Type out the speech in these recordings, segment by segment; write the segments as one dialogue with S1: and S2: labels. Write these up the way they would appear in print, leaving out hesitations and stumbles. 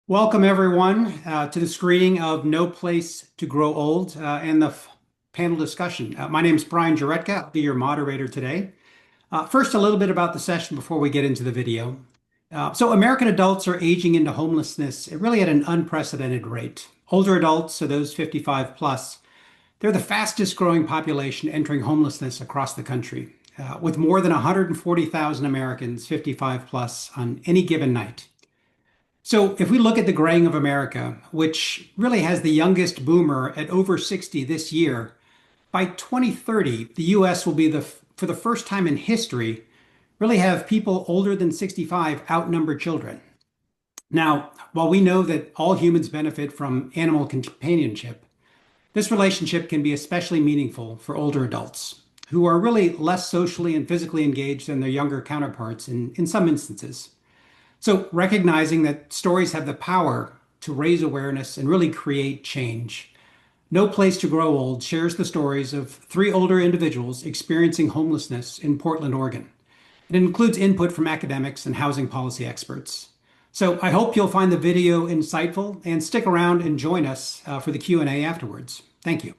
S1: Welcome, everyone, to the screening of No Place to Grow Old and the panel discussion. My name is Brian Jurutka. I'll be your moderator today. First, a little bit about the session before we get into the video. American adults are aging into homelessness really at an unprecedented rate. Older adults, so those 55 plus, they're the fastest growing population entering homelessness across the country, with more than 140,000 Americans 55 plus on any given night. So, if we look at the graying of America, which really has the youngest boomer at over 60 this year, by 2030, the US will be for the first time in history, really have people older than 65 outnumber children. Now, while we know that all humans benefit from animal companionship, this relationship can be especially meaningful for older adults who are really less socially and physically engaged than their younger counterparts in some instances. So, recognizing that stories have the power to raise awareness and really create change. No Place to Grow Old shares the stories of three older individuals experiencing homelessness in Portland, Oregon. It includes input from academics and housing policy experts. So I hope you'll find the video insightful and stick around and join us for the Q&A afterwards. Thank you.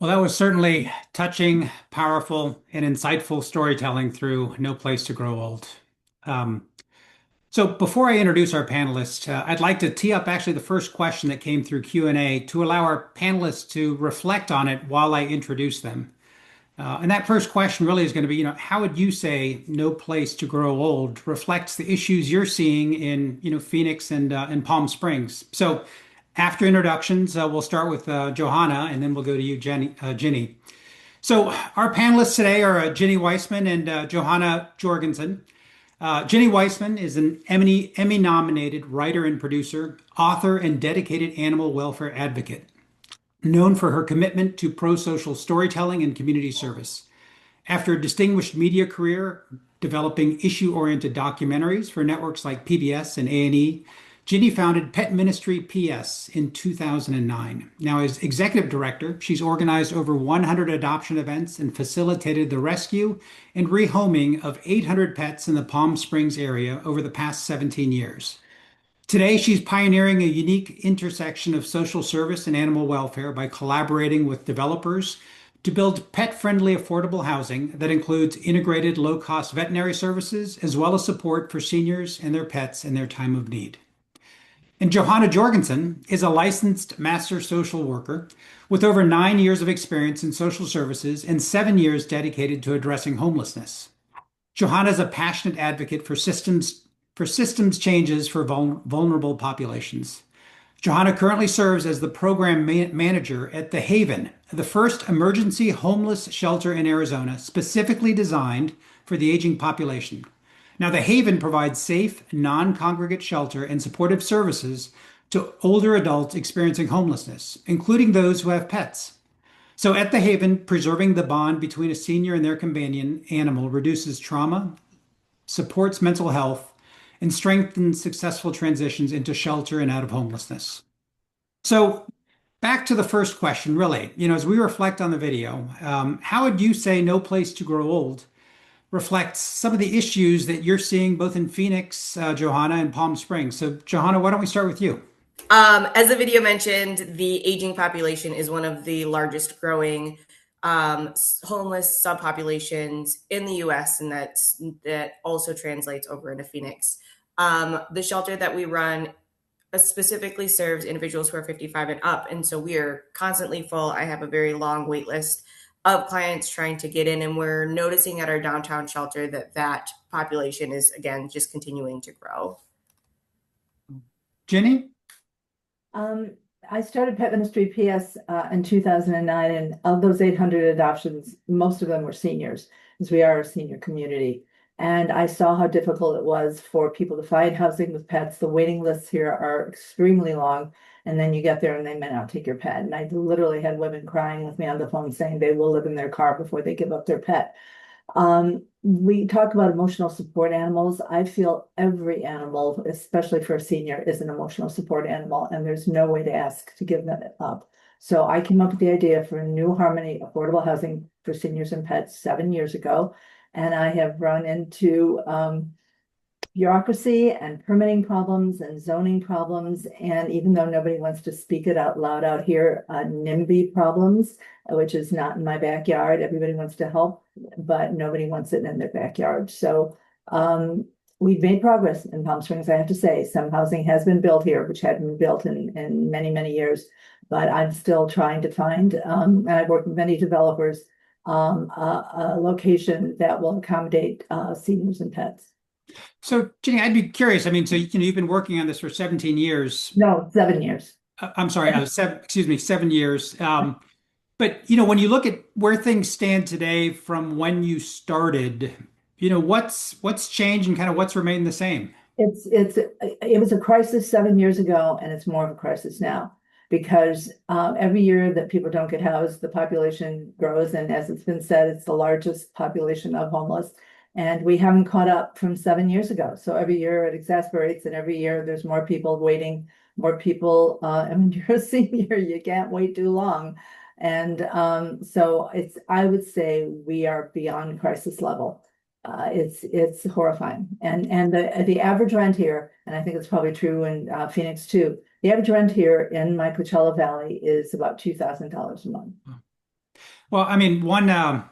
S1: Well, that was certainly touching, powerful, and insightful storytelling through No Place to Grow Old. So before I introduce our panelists, I'd like to tee up actually the first question that came through Q&A to allow our panelists to reflect on it while I introduce them. And that first question really is going to be, how would you say No Place to Grow Old reflects the issues you're seeing in, Phoenix and Palm Springs? So after introductions, we'll start with Johanna, and then we'll go to you, Ginny. So our panelists today are Ginny Weissman and Johanna Jorgenson. Ginny Weissman is an Emmy-nominated writer and producer, author, and dedicated animal welfare advocate, known for her commitment to pro-social storytelling and community service. After a distinguished media career developing issue-oriented documentaries for networks like PBS and A&E, Ginny founded Pet Ministry PS in 2009. Now, as executive director, she's organized over 100 adoption events and facilitated the rescue and rehoming of 800 pets in the Palm Springs area over the past 17 years. Today, she's pioneering a unique intersection of social service and animal welfare by collaborating with developers to build pet-friendly, affordable housing that includes integrated low-cost veterinary services, as well as support for seniors and their pets in their time of need. And Johanna Jorgenson is a licensed master social worker with over 9 years of experience in social services and 7 years dedicated to addressing homelessness. Johanna is a passionate advocate for systems changes for vulnerable populations. Johanna currently serves as the program manager at The Haven, the first emergency homeless shelter in Arizona, specifically designed for the aging population. Now, The Haven provides safe, non-congregate shelter and supportive services to older adults experiencing homelessness, including those who have pets. So at The Haven, preserving the bond between a senior and their companion animal reduces trauma, supports mental health, and strengthens successful transitions into shelter and out of homelessness. So back to the first question, really, as we reflect on the video, how would you say No Place to Grow Old reflects some of the issues that you're seeing both in Phoenix, Johanna, and Palm Springs? So Johanna, why don't we start with you?
S2: As the video mentioned, the aging population is one of the largest growing homeless subpopulations in the US, and that also translates over into Phoenix. The shelter that we run specifically serves individuals who are 55 and up, and so we are constantly full. I have a very long wait list of clients trying to get in, and we're noticing at our downtown shelter that population is, again, just continuing to grow.
S1: Ginny?
S3: I started Pet Ministry PS in 2009, and of those 800 adoptions, most of them were seniors, as we are a senior community. And I saw how difficult it was for people to find housing with pets. The waiting lists here are extremely long, and then you get there and they may not take your pet. And I literally had women crying with me on the phone saying they will live in their car before they give up their pet. We talk about emotional support animals. I feel every animal, especially for a senior, is an emotional support animal, and there's no way to ask to give that up. So I came up with the idea for New Harmony affordable housing for seniors and pets 7 years ago. And I have run into bureaucracy and permitting problems and zoning problems. And even though nobody wants to speak it out loud out here, NIMBY problems, which is not in my backyard. Everybody wants to help, but nobody wants it in their backyard. So we've made progress in Palm Springs, I have to say. Some housing has been built here, which hadn't been built in many, many years. But I'm still trying to find, and I've worked with many developers, a location that will accommodate seniors and pets.
S1: So, Ginny, I'd be curious. I mean, so you've been working on this for 17 years.
S3: No, 7 years.
S1: I'm sorry, excuse me, 7 years. But when you look at where things stand today from when you started, what's changed and kind of what's remained the same?
S3: It was a crisis 7 years ago, and it's more of a crisis now because every year that people don't get housed, the population grows, and as it's been said, it's the largest population of homeless, and we haven't caught up from 7 years ago. So every year it exasperates, and every year there's more people waiting, more people. And when you're a senior, you can't wait too long, and so I would say we are beyond crisis level. It's horrifying, and the average rent here, and I think it's probably true in Phoenix too. The average rent here in my Coachella Valley is about $2,000 a month.
S1: Well, I mean, one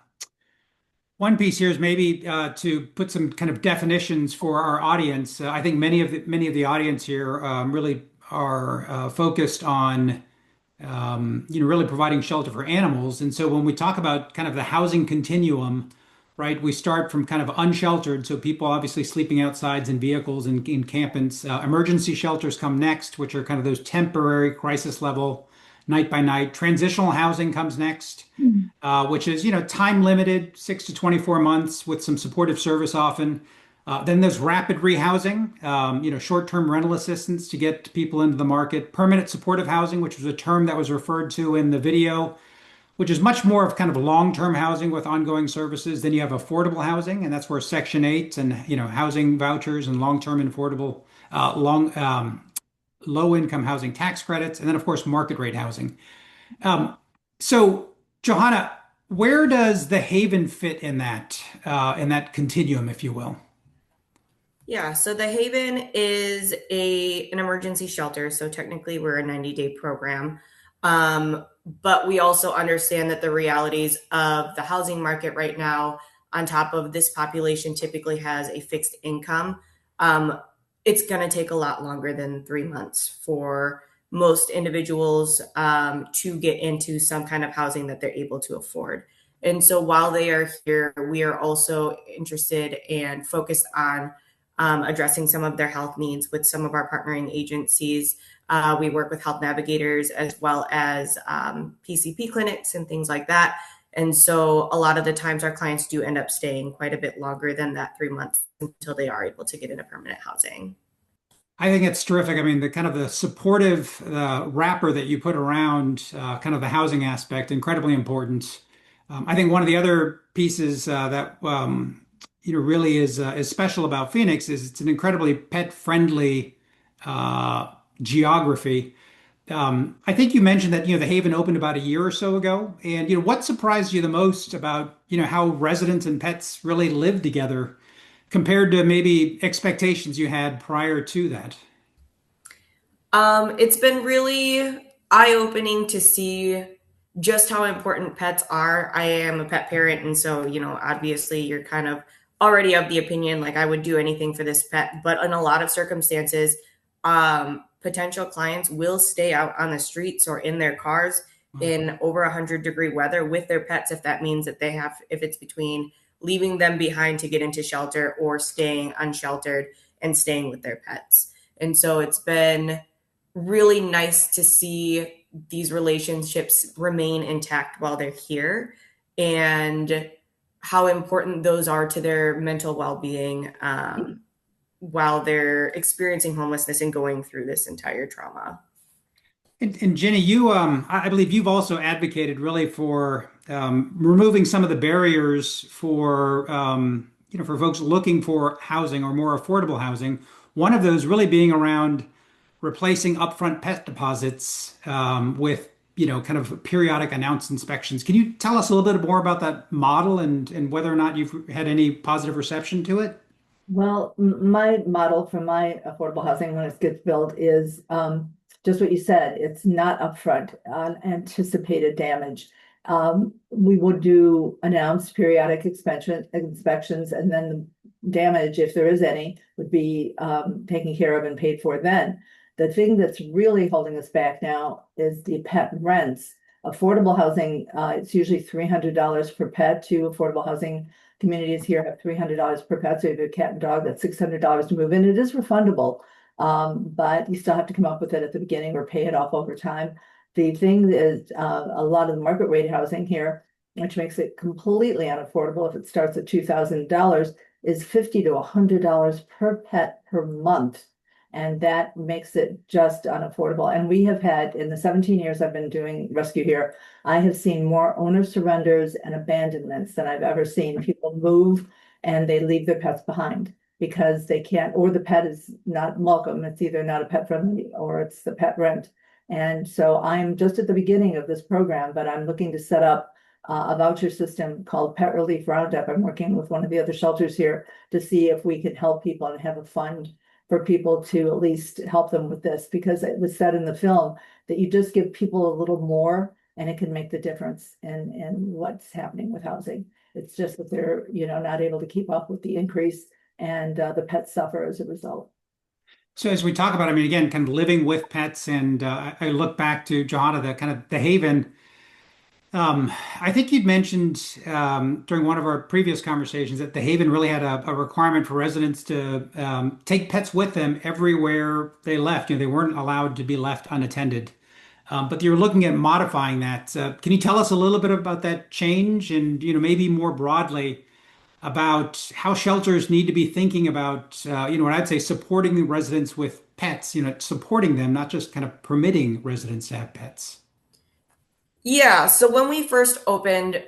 S1: piece here is maybe to put some kind of definitions for our audience. I think many of the audience here really are focused on really providing shelter for animals. And so when we talk about kind of the housing continuum, right, we start from kind of unsheltered, so people obviously sleeping outsides in vehicles and in campings. Emergency shelters come next, which are kind of those temporary crisis level, night by night. Transitional housing comes next, which is time limited, 6 to 24 months with some supportive service often. Then there's rapid rehousing, short-term rental assistance to get people into the market. Permanent supportive housing, which was a term that was referred to in the video, which is much more of kind of long-term housing with ongoing services. Then you have affordable housing, and that's where Section 8 and housing vouchers and long-term and affordable, low-income housing tax credits, and then of course market rate housing. So, Johanna, where does the Haven fit in that continuum, if you will?
S2: Yeah, so the Haven is an emergency shelter. So technically, we're a 90-day program. But we also understand that the realities of the housing market right now, on top of this population typically has a fixed income. It's going to take a lot longer than 3 months for most individuals to get into some kind of housing that they're able to afford. And so while they are here, we are also interested and focused on addressing some of their health needs with some of our partnering agencies. We work with health navigators as well as PCP clinics and things like that. And so a lot of the times our clients do end up staying quite a bit longer than that 3 months until they are able to get into permanent housing.
S1: I think it's terrific. I mean, the kind of the supportive wrapper that you put around kind of the housing aspect, incredibly important. I think one of the other pieces that really is special about Phoenix is it's an incredibly pet-friendly geography. I think you mentioned that the Haven opened about a year or so ago, and what surprised you the most about how residents and pets really live together compared to maybe expectations you had prior to that?
S2: It's been really eye-opening to see just how important pets are. I am a pet parent, and so, obviously you're kind of already of the opinion, like I would do anything for this pet. But in a lot of circumstances, potential clients will stay out on the streets or in their cars in over 100-degree weather with their pets, if that means that if it's between leaving them behind to get into shelter or staying unsheltered and staying with their pets. And so it's been really nice to see these relationships remain intact while they're here and how important those are to their mental well-being while they're experiencing homelessness and going through this entire trauma.
S1: And Ginny, I believe you've also advocated really for removing some of the barriers for for folks looking for housing or more affordable housing. One of those really being around replacing upfront pet deposits with kind of periodic announced inspections. Can you tell us a little bit more about that model and whether or not you've had any positive reception to it?
S3: Well, my model for my affordable housing when it gets built is just what you said. It's not upfront, unanticipated damage. We would do announced periodic inspections, and then the damage, if there is any, would be taken care of and paid for then. The thing that's really holding us back now is the pet rents. Affordable housing, it's usually $300 per pet. To affordable housing communities here have $300 per pet. So if you have a cat and dog, that's $600 to move in. It is refundable, but you still have to come up with it at the beginning or pay it off over time. The thing is, a lot of the market rate housing here, which makes it completely unaffordable if it starts at $2,000, is $50 to $100 per pet per month. And that makes it just unaffordable. And we have had, in the 17 years I've been doing rescue here, I have seen more owner surrenders and abandonments than I've ever seen. People move and they leave their pets behind because they can't, or the pet is not welcome. It's either not a pet friendly or it's the pet rent. And so I'm just at the beginning of this program, but I'm looking to set up a voucher system called Pet Relief Roundup. I'm working with one of the other shelters here to see if we can help people and have a fund for people to at least help them with this, because it was said in the film that you just give people a little more and it can make the difference in what's happening with housing. It's just that they're, not able to keep up with the increase, and the pets suffer as a result.
S1: So as we talk about, I mean, again, kind of living with pets, and I look back to Johanna, the kind of the haven. I think you'd mentioned during one of our previous conversations that the Haven really had a requirement for residents to take pets with them everywhere they left. They weren't allowed to be left unattended. But you're looking at modifying that. Can you tell us a little bit about that change and, maybe more broadly about how shelters need to be thinking about, what I'd say supporting the residents with pets, supporting them, not just kind of permitting residents to have pets.
S2: Yeah, so when we first opened,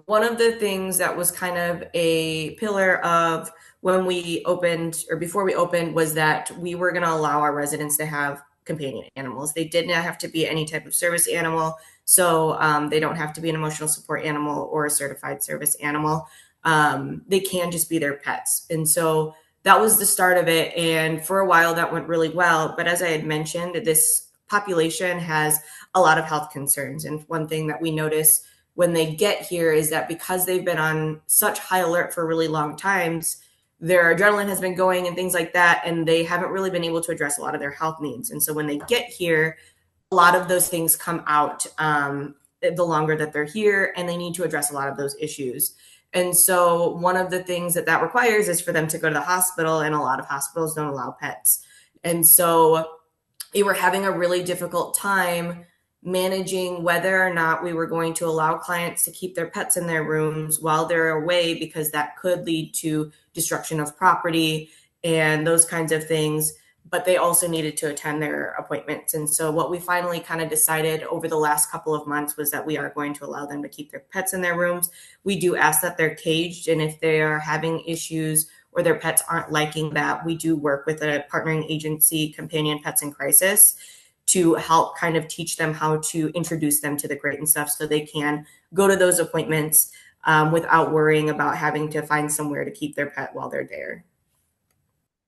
S2: one of the things that was kind of a pillar of when we opened or before we opened was that we were going to allow our residents to have companion animals. They did not have to be any type of service animal, so they don't have to be an emotional support animal or a certified service animal. They can just be their pets. And so that was the start of it. And for a while, that went really well. But as I had mentioned, this population has a lot of health concerns. And one thing that we notice when they get here is that because they've been on such high alert for really long times, their adrenaline has been going and things like that, and they haven't really been able to address a lot of their health needs. And so when they get here, a lot of those things come out the longer that they're here, and they need to address a lot of those issues. And so one of the things that requires is for them to go to the hospital, and a lot of hospitals don't allow pets. And so we were having a really difficult time managing whether or not we were going to allow clients to keep their pets in their rooms while they're away, because that could lead to destruction of property and those kinds of things. But they also needed to attend their appointments. And so what we finally kind of decided over the last couple of months was that we are going to allow them to keep their pets in their rooms. We do ask that they're caged, and if they are having issues or their pets aren't liking that, we do work with a partnering agency, Companion Pets in Crisis, to help kind of teach them how to introduce them to the crate and stuff so they can go to those appointments without worrying about having to find somewhere to keep their pet while they're there.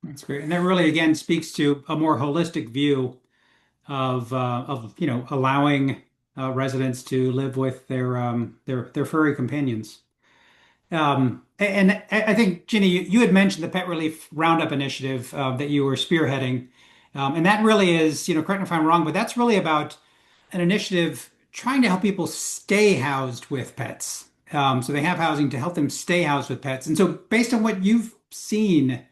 S1: That's great. And that really, again, speaks to a more holistic view of allowing residents to live with their furry companions. And I think, Ginny, you had mentioned the Pet Relief Roundup initiative that you were spearheading. And that really is, correct me if I'm wrong, but that's really about an initiative trying to help people stay housed with pets. So they have housing to help them stay housed with pets. And so based on what you've seen,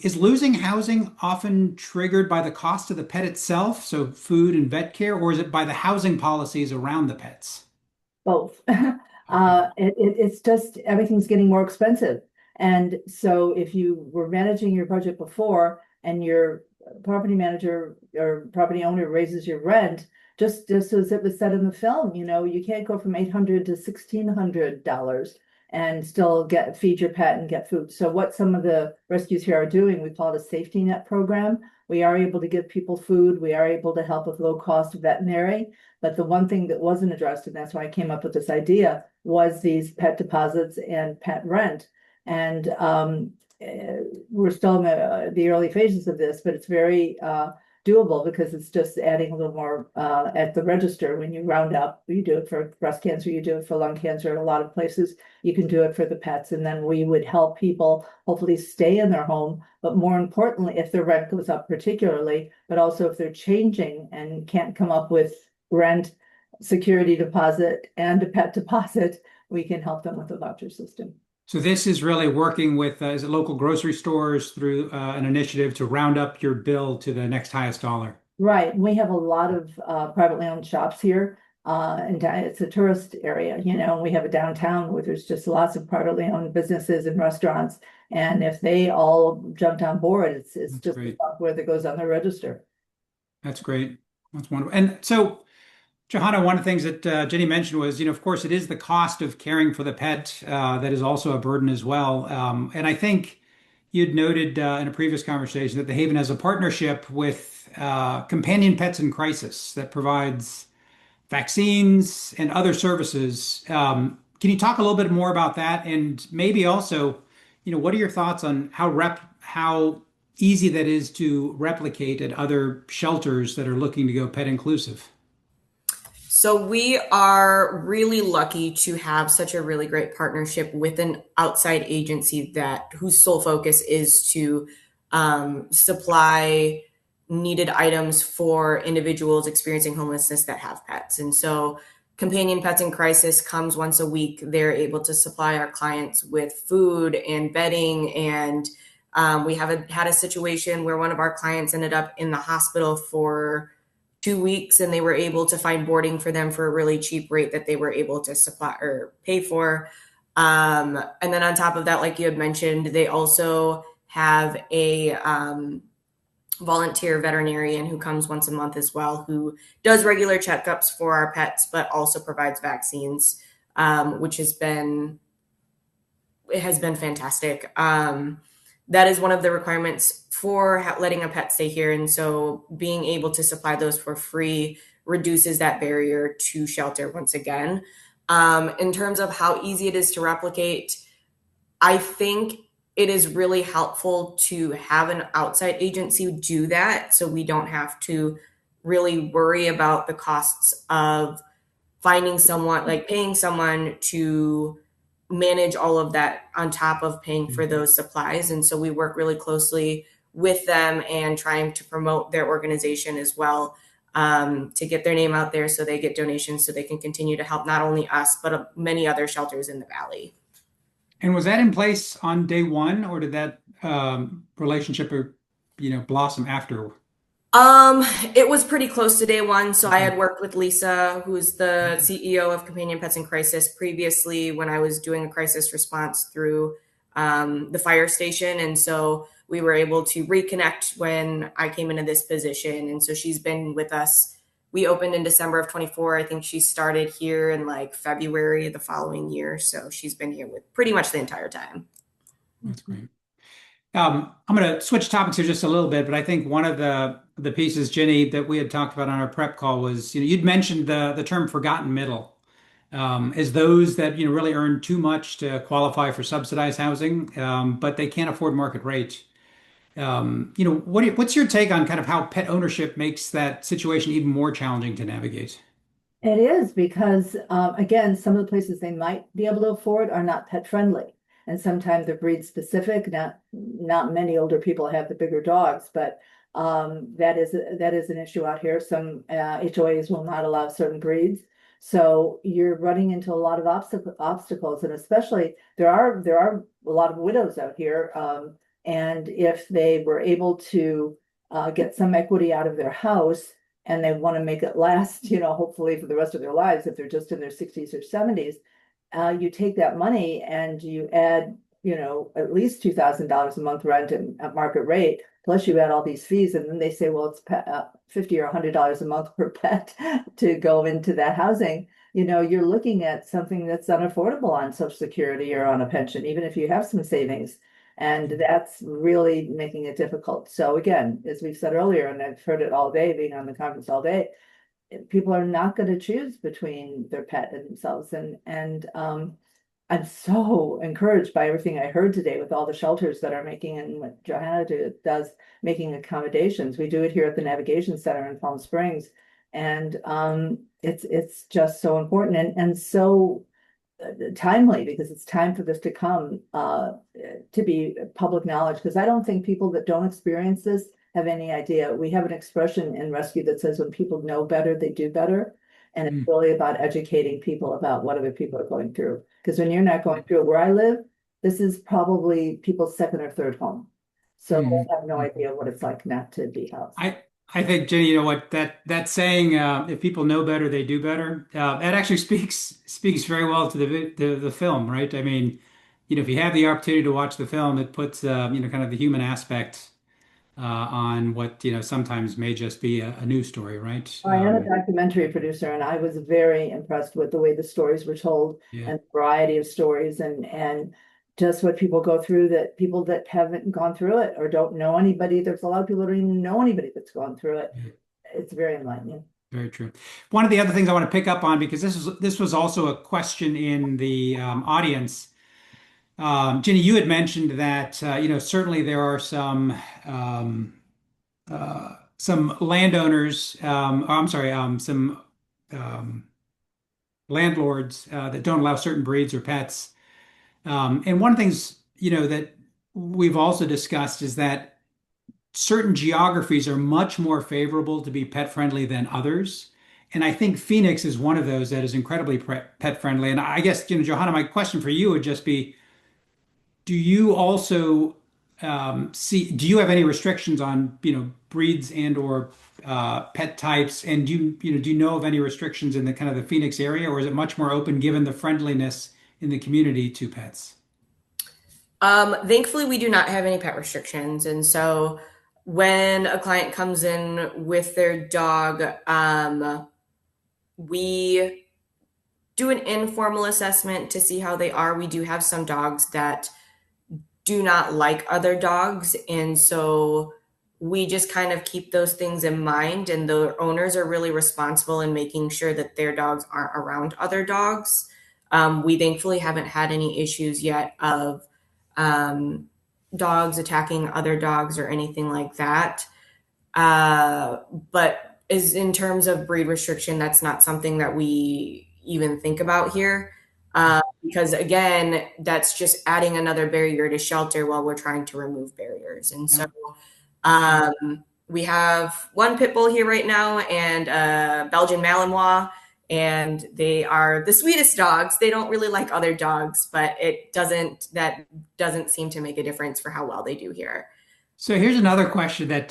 S1: is losing housing often triggered by the cost of the pet itself, so food and vet care, or is it by the housing policies around the pets?
S3: Both.
S1: Okay.
S3: It's just everything's getting more expensive. And so if you were managing your budget before and you're property manager or property owner raises your rent, just as it was said in the film, you can't go from $800 to $1,600 and still feed your pet and get food. So what some of the rescues here are doing, we call it a safety net program. We are able to give people food. We are able to help with low cost veterinary. But the one thing that wasn't addressed, and that's why I came up with this idea, was these pet deposits and pet rent. And we're still in the early phases of this, but it's very doable because it's just adding a little more at the register. When you round up, you do it for breast cancer, you do it for lung cancer, a lot of places you can do it for the pets. And then we would help people hopefully stay in their home, but more importantly, if their rent goes up particularly, but also if they're changing and can't come up with rent, security deposit, and a pet deposit, we can help them with the voucher system.
S1: So this is really working with is it local grocery stores through an initiative to round up your bill to the next highest dollar.
S3: Right. We have a lot of privately owned shops here. And it's a tourist area, we have a downtown where there's just lots of privately owned businesses and restaurants. And if they all jumped on board, it's just the software that goes on the register.
S1: That's great. That's wonderful. And so, Johanna, one of the things that Ginny mentioned was, of course, it is the cost of caring for the pet that is also a burden as well. And I think you'd noted in a previous conversation that the Haven has a partnership with Companion Pets in Crisis that provides vaccines and other services. Can you talk a little bit more about that? And maybe also, what are your thoughts on how easy that is to replicate at other shelters that are looking to go pet inclusive?
S2: So we are really lucky to have such a really great partnership with an outside agency whose sole focus is to supply needed items for individuals experiencing homelessness that have pets. And so Companion Pets in Crisis comes once a week. They're able to supply our clients with food and bedding. And we had a situation where one of our clients ended up in the hospital for 2 weeks, and they were able to find boarding for them for a really cheap rate that they were able to supply or pay for. And then on top of that, like you had mentioned, they also have a volunteer veterinarian who comes once a month as well, who does regular checkups for our pets, but also provides vaccines, which has been fantastic. That is one of the requirements for letting a pet stay here. And so being able to supply those for free reduces that barrier to shelter once again. In terms of how easy it is to replicate, I think it is really helpful to have an outside agency do that, so we don't have to really worry about the costs of finding someone, like paying someone to manage all of that on top of paying for those supplies. And so we work really closely with them and trying to promote their organization as well, to get their name out there so they get donations so they can continue to help not only us, but many other shelters in the Valley.
S1: And was that in place on day one, or did that relationship, blossom after?
S2: It was pretty close to day one. So I had worked with Lisa, who's the CEO of Companion Pets in Crisis, previously when I was doing a crisis response through the fire station. And so we were able to reconnect when I came into this position. And so she's been with us. We opened in December of 24. I think she started here in like February the following year. So she's been here with pretty much the entire time.
S1: That's great. I'm going to switch topics here just a little bit, but I think one of the pieces, Ginny, that we had talked about on our prep call was, you'd mentioned the term forgotten middle as those that, really earn too much to qualify for subsidized housing, but they can't afford market rate. What's your take on kind of how pet ownership makes that situation even more challenging to navigate?
S3: It is because, again, some of the places they might be able to afford are not pet friendly. And sometimes they're breed specific. Not many older people have the bigger dogs, but that is an issue out here. Some HOAs will not allow certain breeds. So you're running into a lot of obstacles, and especially there are a lot of widows out here. And if they were able to get some equity out of their house and they want to make it last, hopefully for the rest of their lives, if they're just in their 60s or 70s, you take that money and you add, at least $2,000 a month rent and at market rate. plus you add all these fees, and then they say, well, it's $50 or $100 a month per pet to go into that housing. You're looking at something that's unaffordable on Social Security or on a pension, even if you have some savings. And that's really making it difficult. So again, as we've said earlier, and I've heard it all day, being on the conference all day, people are not going to choose between their pet and themselves. And I'm so encouraged by everything I heard today with all the shelters that are making, and what Johanna does, making accommodations. We do it here at the Navigation Center in Palm Springs. And it's just so important and so timely, because it's time for this to come to be public knowledge, because I don't think people that don't experience this have any idea. We have an expression in rescue that says when people know better, they do better. And it's really about educating people about what other people are going through. Because when you're not going through it where I live, this is probably people's second or third home. So they have no idea what it's like not to be housed.
S1: I think, Jenny, you know what, that saying, if people know better, they do better. That actually speaks very well to the film, right? I mean, if you have the opportunity to watch the film, it puts kind of the human aspect on what sometimes may just be a news story, right?
S3: I am a documentary producer, and I was very impressed with the way the stories were told,
S1: Yeah.
S3: and the variety of stories, and just what people go through, that people that haven't gone through it or don't know anybody. There's a lot of people that don't even know anybody that's gone through it.
S1: Yeah.
S3: It's very enlightening.
S1: Very true. One of the other things I want to pick up on, because this was also a question in the audience. Ginny, you had mentioned that certainly there are some landowners, or I'm sorry, some um, landlords that don't allow certain breeds or pets. And one of the things that we've also discussed is that certain geographies are much more favorable to be pet friendly than others. And I think Phoenix is one of those that is incredibly pet friendly. And I guess, Johanna, my question for you would just be, do you also do you have any restrictions on, breeds and or pet types? And do you know of any restrictions in the kind of the Phoenix area, or is it much more open given the friendliness in the community to pets?
S2: Thankfully, we do not have any pet restrictions. And so when a client comes in with their dog, we do an informal assessment to see how they are. We do have some dogs that do not like other dogs. And so we just kind of keep those things in mind. And the owners are really responsible in making sure that their dogs aren't around other dogs. We thankfully haven't had any issues yet of dogs attacking other dogs or anything like that. But is in terms of breed restriction, that's not something that we even think about here. Because again, that's just adding another barrier to shelter while we're trying to remove barriers. And so we have one pit bull here right now and a Belgian Malinois, and they are the sweetest dogs. They don't really like other dogs, but that doesn't seem to make a difference for how well they do here.
S1: So here's another question that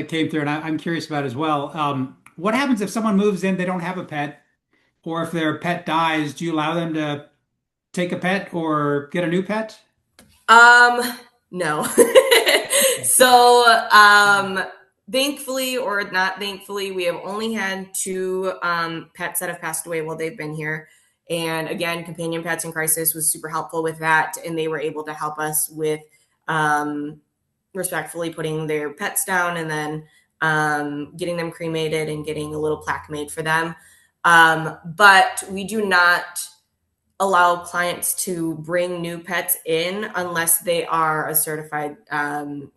S1: came through, and I'm curious about as well. What happens if someone moves in, they don't have a pet, or if their pet dies? Do you allow them to take a pet or get a new pet?
S2: No. So, thankfully or not thankfully, we have only had two pets that have passed away while they've been here. And again, Companion Pets in Crisis was super helpful with that, and they were able to help us with respectfully putting their pets down and then getting them cremated and getting a little plaque made for them. But we do not allow clients to bring new pets in unless they are a certified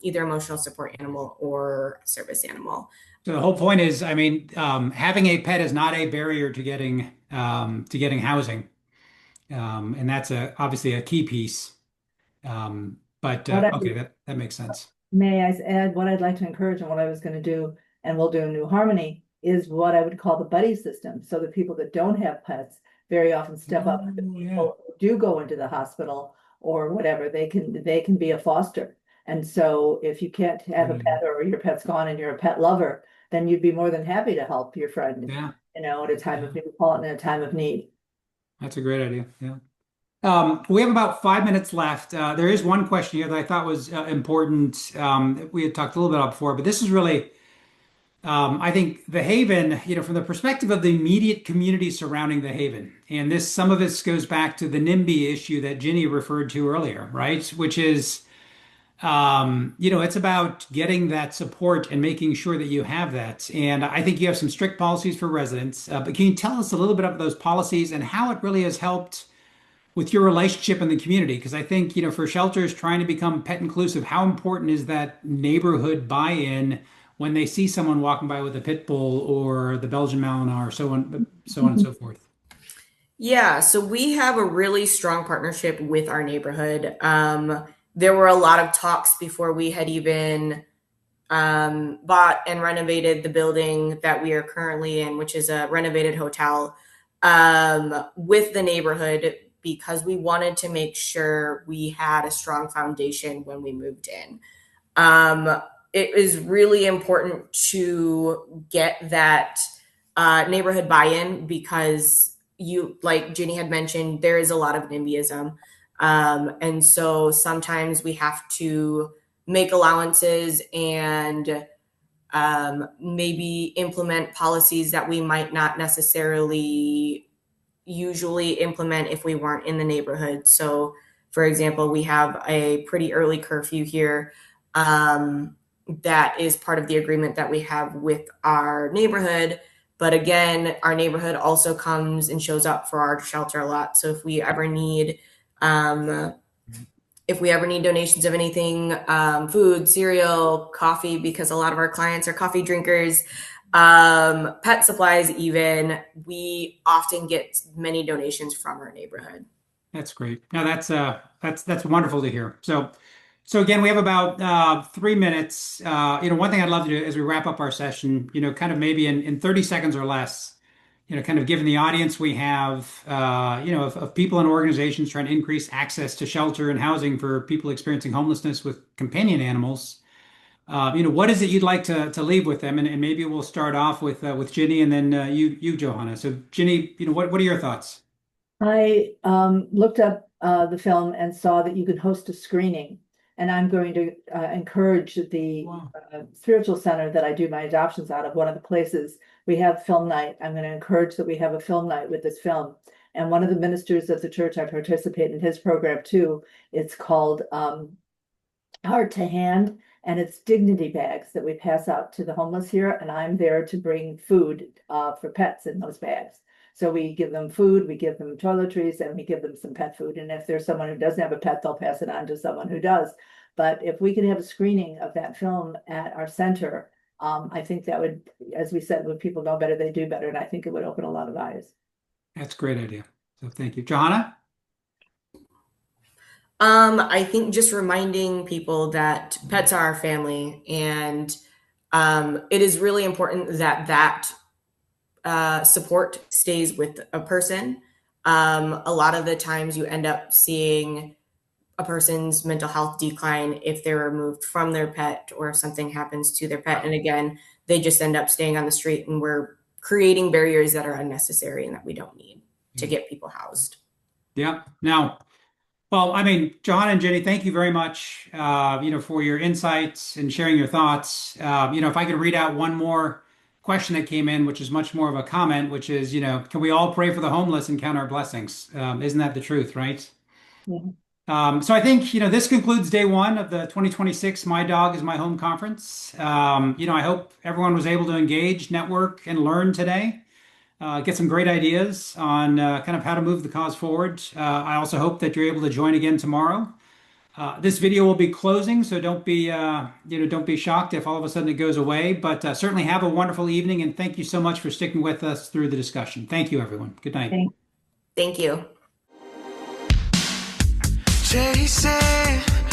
S2: either emotional support animal or service animal.
S1: So the whole point is, I mean, having a pet is not a barrier to getting housing, and that's obviously a key piece. But okay, that makes sense.
S3: May I add what I'd like to encourage, and what I was going to do, and we'll do in New Harmony, is what I would call the buddy system. So the people that don't have pets very often step up. The people who do go into the hospital or whatever, they can be a foster. And so if you can't have a pet, or your pet's gone and you're a pet lover, then you'd be more than happy to help your friend,
S1: Yeah.
S3: at a time of need, call it in a time of need.
S1: That's a great idea. Yeah. We have about 5 minutes left. There is one question here that I thought was important. We had talked a little bit about before, but this is really, I think, the Haven, from the perspective of the immediate community surrounding the Haven. And this, some of this goes back to the NIMBY issue that Ginny referred to earlier, right? Which is, it's about getting that support and making sure that you have that. And I think you have some strict policies for residents. But can you tell us a little bit about those policies and how it really has helped with your relationship in the community? Because I think, for shelters trying to become pet inclusive, how important is that neighborhood buy-in when they see someone walking by with a pit bull or the Belgian Malinois or so on and so forth?
S2: Yeah, so we have a really strong partnership with our neighborhood. There were a lot of talks before we had even bought and renovated the building that we are currently in, which is a renovated hotel, with the neighborhood because we wanted to make sure we had a strong foundation when we moved in. It is really important to get that neighborhood buy-in because like Ginny had mentioned, there is a lot of NIMBYism. And so sometimes we have to make allowances and maybe implement policies that we might not necessarily usually implement if we weren't in the neighborhood. So, for example, we have a pretty early curfew here that is part of the agreement that we have with our neighborhood. But again, our neighborhood also comes and shows up for our shelter a lot. So if we ever need donations of anything, food, cereal, coffee, because a lot of our clients are coffee drinkers, pet supplies, even, we often get many donations from our neighborhood.
S1: That's great. No, that's wonderful to hear. So again, we have about 3 minutes. One thing I'd love to do as we wrap up our session, kind of maybe in 30 seconds or less, kind of given the audience we have, of people and organizations trying to increase access to shelter and housing for people experiencing homelessness with companion animals. What is it you'd like to leave with them? And maybe we'll start off with Ginny and then you, Johanna. So Ginny, what are your thoughts?
S3: I looked up the film and saw that you could host a screening. And I'm going to encourage the
S1: Wow.
S3: spiritual center that I do my adoptions out of. One of the places we have film night. I'm going to encourage that we have a film night with this film. And one of the ministers of the church, I participate in his program too. It's called Heart to Hand, and it's dignity bags that we pass out to the homeless here. And I'm there to bring food for pets in those bags. So we give them food, we give them toiletries, and we give them some pet food. And if there's someone who doesn't have a pet, they'll pass it on to someone who does. But if we can have a screening of that film at our center, I think that would, as we said, when people know better, they do better. And I think it would open a lot of eyes.
S1: That's a great idea. So thank you. Johanna?
S2: I think just reminding people that pets are our family, and it is really important that support stays with a person. A lot of the times you end up seeing a person's mental health decline if they're removed from their pet or if something happens to their pet. And again, they just end up staying on the street, and we're creating barriers that are unnecessary and that we don't need to get people housed.
S1: Yeah. Now, well, I mean, Johanna and Jenny, thank you very much, for your insights and sharing your thoughts. If I could read out one more question that came in, which is much more of a comment, which is, can we all pray for the homeless and count our blessings? Isn't that the truth, right?
S3: Yeah.
S1: So I think, this concludes day one of the 2026 My Dog is My Home conference. I hope everyone was able to engage, network, and learn today. Get some great ideas on kind of how to move the cause forward. I also hope that you're able to join again tomorrow. This video will be closing, so don't be shocked if all of a sudden it goes away. But certainly have a wonderful evening, and thank you so much for sticking with us through the discussion. Thank you, everyone. Good night.
S2: Thank you.
S4: Chasing